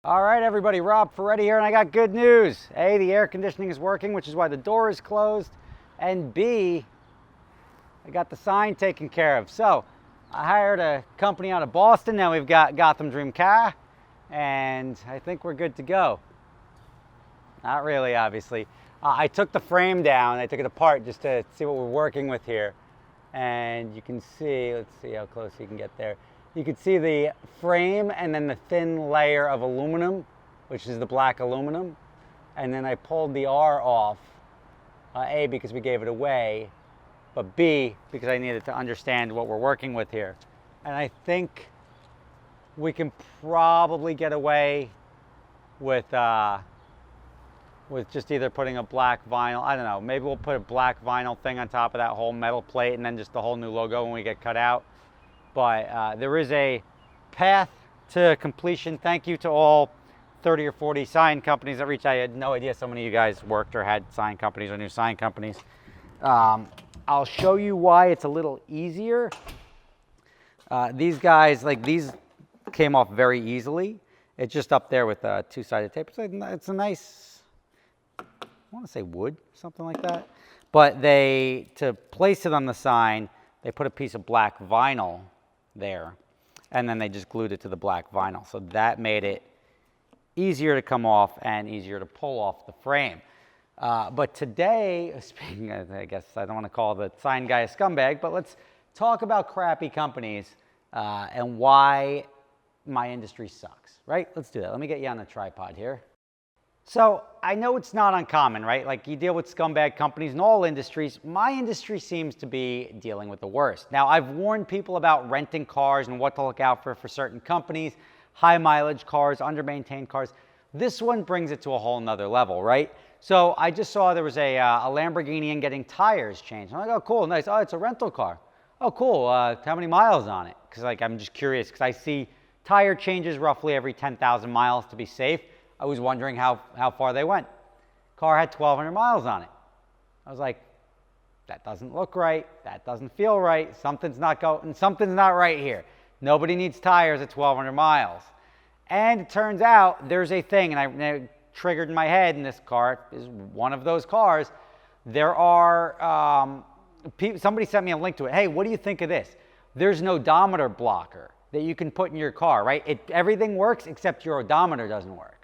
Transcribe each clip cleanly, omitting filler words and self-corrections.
All right, everybody, Rob Ferretti here, and I got good news. A, the air conditioning is working, which is why the door is closed, and B, I got the sign taken care of. So I hired a company out of Boston. Now we've got Gotham Dream Car, and I think we're good to go. Not really, obviously. I took the frame down. I took it apart just to see what we're working with here. And you can see, let's see how close you can get there. You can see the frame and then the thin layer of aluminum, which is the black aluminum. And then I pulled the R off, A, because we gave it away, but B, because I needed to understand what we're working with here. And I think we can probably get away with just either putting a black vinyl, I don't know, maybe we'll put a black vinyl thing on top of that whole metal plate and then just the whole new logo when we get cut out. But there is a path to completion. Thank you to all 30 or 40 sign companies that reached out. I had no idea so many of you guys worked or had sign companies or new sign companies. I'll show you why it's a little easier. These guys, like these came off very easily. It's just up there with two-sided tape. It's a nice, I want to say wood, something like that. But to place it on the sign, they put a piece of black vinyl there, and then they just glued it to the black vinyl. So that made it easier to come off and easier to pull off the frame. But today, speaking of, I guess I don't want to call the sign guy a scumbag, but let's talk about crappy companies and why my industry sucks, right? Let's do that. Let me get you on a tripod here. So I know it's not uncommon, right? Like you deal with scumbag companies in all industries. My industry seems to be dealing with the worst. Now I've warned people about renting cars and what to look out for certain companies, high mileage cars, under-maintained cars. This one brings it to a whole nother level, right? So I just saw there was a Lamborghini and getting tires changed. I'm like, oh, cool, nice. Oh, it's a rental car. Oh, cool. How many miles on it? Because like I'm just curious because I see tire changes roughly every 10,000 miles to be safe. I was wondering how far they went. Car had 1,200 miles on it. I was like, that doesn't look right. That doesn't feel right. Something's not right here. Nobody needs tires at 1,200 miles. And it turns out there's a thing, and it triggered in my head, and this car is one of those cars. There are, somebody sent me a link to it. Hey, what do you think of this? There's an odometer blocker that you can put in your car, right? Everything works except your odometer doesn't work.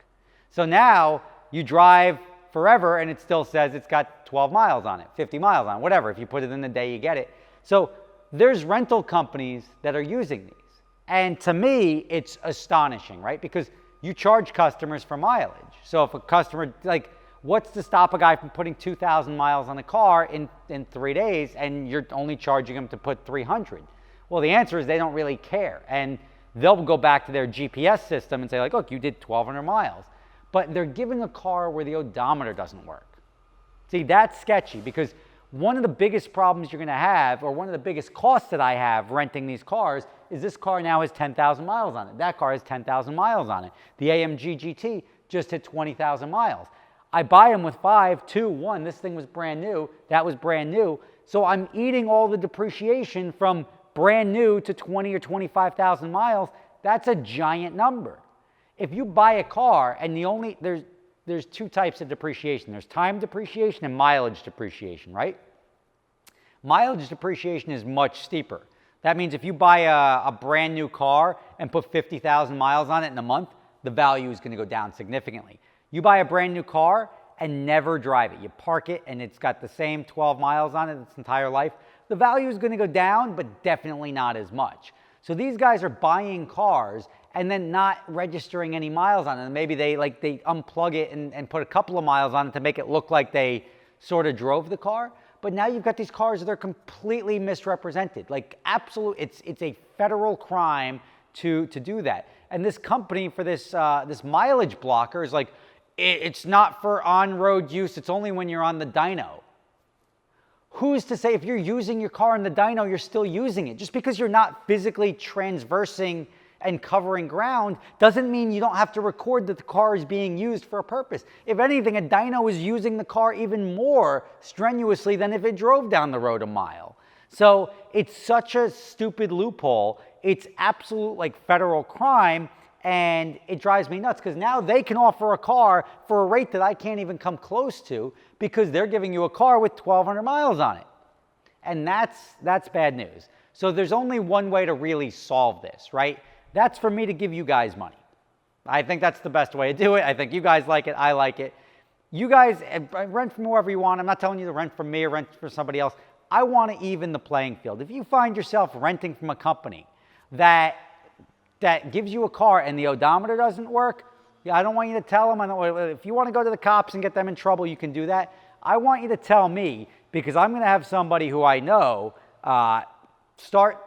So now you drive forever and it still says it's got 12 miles on it, 50 miles on it, whatever. If you put it in the day, you get it. So there's rental companies that are using these. And to me, it's astonishing, right? Because you charge customers for mileage. So if a customer, like, what's to stop a guy from putting 2,000 miles on a car in 3 days and you're only charging them to put 300? Well, the answer is they don't really care. And they'll go back to their GPS system and say, like, look, you did 1,200 miles. But they're giving a car where the odometer doesn't work. See, that's sketchy because one of the biggest problems you're going to have, or one of the biggest costs that I have renting these cars, is this car now has 10,000 miles on it. That car has 10,000 miles on it. The AMG GT just hit 20,000 miles. I buy them with 5, 2, 1. This thing was brand new. That was brand new. So I'm eating all the depreciation from brand new to 20 or 25,000 miles. That's a giant number. If you buy a car and there's two types of depreciation. There's time depreciation and mileage depreciation, right? Mileage depreciation is much steeper. That means if you buy a brand new car and put 50,000 miles on it in a month, the value is going to go down significantly. You buy a brand new car and never drive it. You park it and it's got the same 12 miles on it its entire life. The value is going to go down, but definitely not as much. So these guys are buying cars and then not registering any miles on it. And maybe they unplug it and put a couple of miles on it to make it look like they sort of drove the car. But now you've got these cars that are completely misrepresented. Like it's a federal crime to do that. And this company for this mileage blocker is like, it's not for on-road use. It's only when you're on the dyno. Who's to say if you're using your car in the dyno, you're still using it? Just because you're not physically transversing and covering ground doesn't mean you don't have to record that the car is being used for a purpose. If anything, a dyno is using the car even more strenuously than if it drove down the road a mile. So it's such a stupid loophole. It's absolute like federal crime. And it drives me nuts because now they can offer a car for a rate that I can't even come close to because they're giving you a car with 1,200 miles on it. And that's bad news. So there's only one way to really solve this, right? That's for me to give you guys money. I think that's the best way to do it. I think you guys like it. I like it. You guys rent from whoever you want. I'm not telling you to rent from me or rent from somebody else. I want to even the playing field. If you find yourself renting from a company that gives you a car and the odometer doesn't work, I don't want you to tell them. If you want to go to the cops and get them in trouble, you can do that. I want you to tell me because I'm going to have somebody who I know start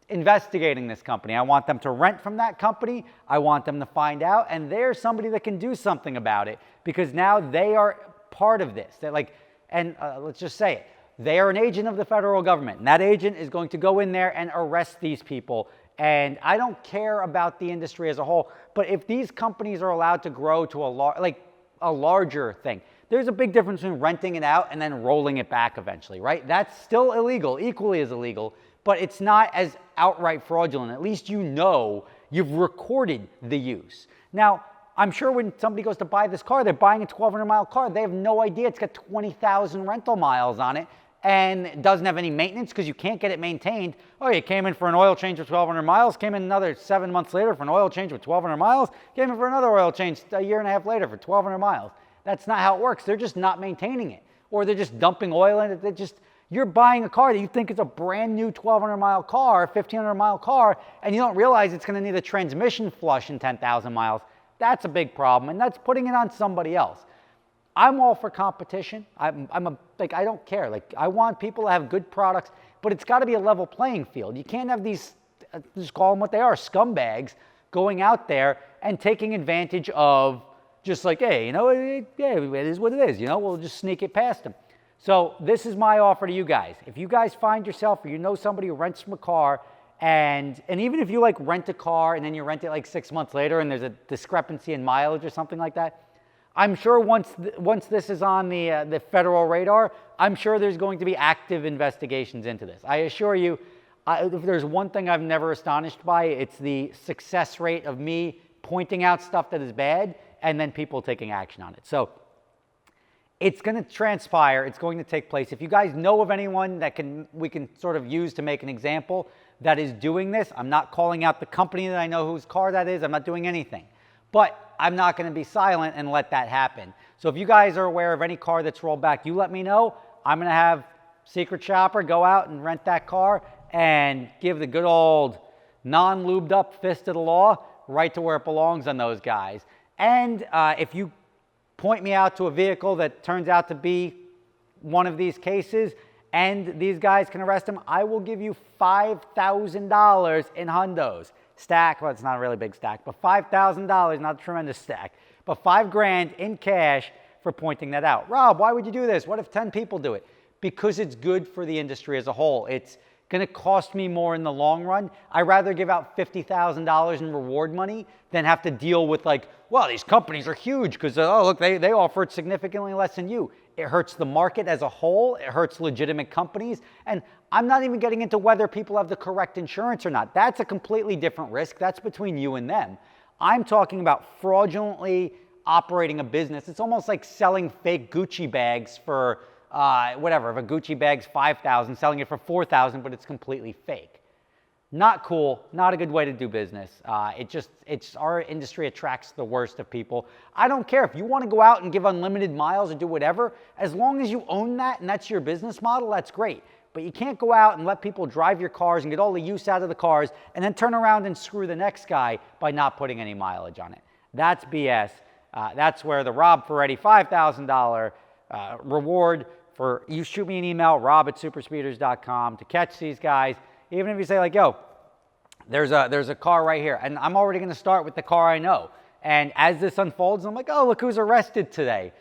investigating this company. I want them to rent from that company. I want them to find out, and they're somebody that can do something about it because now they are part of this. They're like, let's just say it. They are an agent of the federal government, and that agent is going to go in there and arrest these people. And I don't care about the industry as a whole, but if these companies are allowed to grow to a larger thing, there's a big difference between renting it out and then rolling it back eventually, right? That's still illegal, equally as illegal, but it's not as outright fraudulent. At least you know you've recorded the use. Now, I'm sure when somebody goes to buy this car, they're buying a 1,200-mile car. They have no idea it's got 20,000 rental miles on it and it doesn't have any maintenance because you can't get it maintained. Oh, you came in for an oil change with 1,200 miles, came in another 7 months later for an oil change with 1,200 miles, came in for another oil change a year and a half later for 1,200 miles. That's not how it works. They're just not maintaining it. Or they're just dumping oil in it. You're buying a car that you think is a brand new 1,200-mile car, 1,500-mile car, and you don't realize it's going to need a transmission flush in 10,000 miles. That's a big problem, and that's putting it on somebody else. I'm all for competition. I don't care. I want people to have good products, but it's got to be a level playing field. You can't have these, just call them what they are, scumbags going out there and taking advantage of just like, hey, it is what it is. We'll just sneak it past them. So this is my offer to you guys. If you guys find yourself or you know somebody who rents from a car, and even if you rent a car and then you rent it 6 months later and there's a discrepancy in mileage or something like that, I'm sure once this is on the federal radar, I'm sure there's going to be active investigations into this. I assure you, if there's one thing I've never astonished by, it's the success rate of me pointing out stuff that is bad and then people taking action on it. So it's going to transpire. It's going to take place. If you guys know of anyone that we can sort of use to make an example that is doing this, I'm not calling out the company that I know whose car that is. I'm not doing anything. But I'm not going to be silent and let that happen. So if you guys are aware of any car that's rolled back, you let me know. I'm going to have Secret Shopper go out and rent that car and give the good old non-lubed up fist of the law right to where it belongs on those guys. And if you point me out to a vehicle that turns out to be one of these cases and these guys can arrest him, I will give you $5,000 in hundos. Stack, well, it's not a really big stack, but $5,000, not a tremendous stack, but $5,000 in cash for pointing that out. Rob, why would you do this? What if 10 people do it? Because it's good for the industry as a whole. It's going to cost me more in the long run. I'd rather give out $50,000 in reward money than have to deal with well, these companies are huge because, oh, look, they offer it significantly less than you. It hurts the market as a whole. It hurts legitimate companies. And I'm not even getting into whether people have the correct insurance or not. That's a completely different risk. That's between you and them. I'm talking about fraudulently operating a business. It's almost like selling fake Gucci bags for whatever. If a Gucci bag's $5,000, selling it for $4,000, but it's completely fake. Not cool, not a good way to do business. Our industry attracts the worst of people. I don't care if you want to go out and give unlimited miles or do whatever, as long as you own that and that's your business model, that's great. But you can't go out and let people drive your cars and get all the use out of the cars and then turn around and screw the next guy by not putting any mileage on it. That's BS. That's where the Rob Ferretti $5,000 reward for you shoot me an email, rob@superspeeders.com, to catch these guys. Even if you say yo, there's a car right here, and I'm already going to start with the car I know. And as this unfolds, I'm oh, look who's arrested today.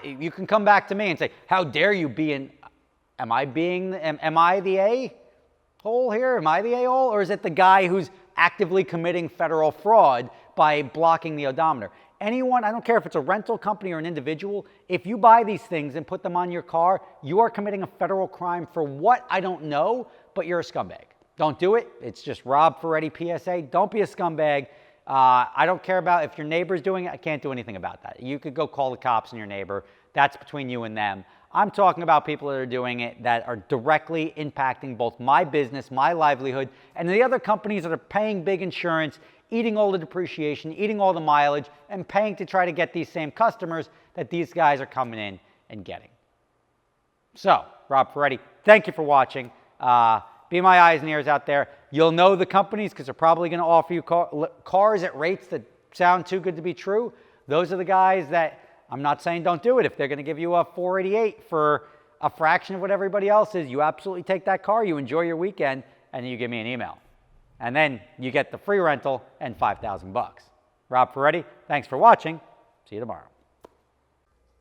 You can come back to me and say, how dare you be in, am I the a-hole here? Am I the a-hole? Or is it the guy who's actively committing federal fraud by blocking the odometer? Anyone, I don't care if it's a rental company or an individual, if you buy these things and put them on your car, you are committing a federal crime for what? I don't know, but you're a scumbag. Don't do it. It's just Rob Ferretti PSA. Don't be a scumbag. I don't care about if your neighbor's doing it. I can't do anything about that. You could go call the cops on your neighbor. That's between you and them. I'm talking about people that are doing it that are directly impacting both my business, my livelihood, and the other companies that are paying big insurance, eating all the depreciation, eating all the mileage, and paying to try to get these same customers that these guys are coming in and getting. So, Rob Ferretti, thank you for watching. Be my eyes and ears out there. You'll know the companies because they're probably going to offer you cars at rates that sound too good to be true. Those are the guys that, I'm not saying don't do it. If they're going to give you a $488 for a fraction of what everybody else is, you absolutely take that car, you enjoy your weekend, and then you give me an email. And then you get the free rental and $5,000. Rob Ferretti, thanks for watching. See you tomorrow.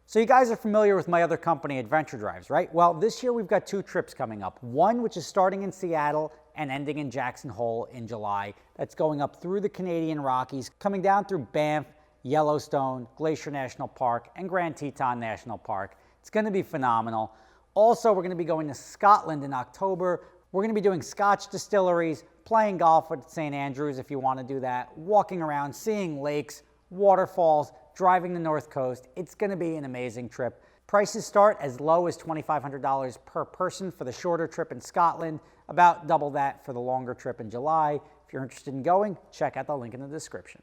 So you guys are familiar with my other company, Adventure Drives, right? Well, this year we've got 2 trips coming up. One, which is starting in Seattle and ending in Jackson Hole in July. That's going up through the Canadian Rockies, coming down through Banff, Yellowstone, Glacier National Park, and Grand Teton National Park. It's going to be phenomenal. Also, we're going to be going to Scotland in October. We're going to be doing Scotch distilleries, playing golf at St. Andrews if you want to do that, walking around, seeing lakes, waterfalls, driving the North Coast. It's going to be an amazing trip. Prices start as low as $2,500 per person for the shorter trip in Scotland, about double that for the longer trip in July. If you're interested in going, check out the link in the description.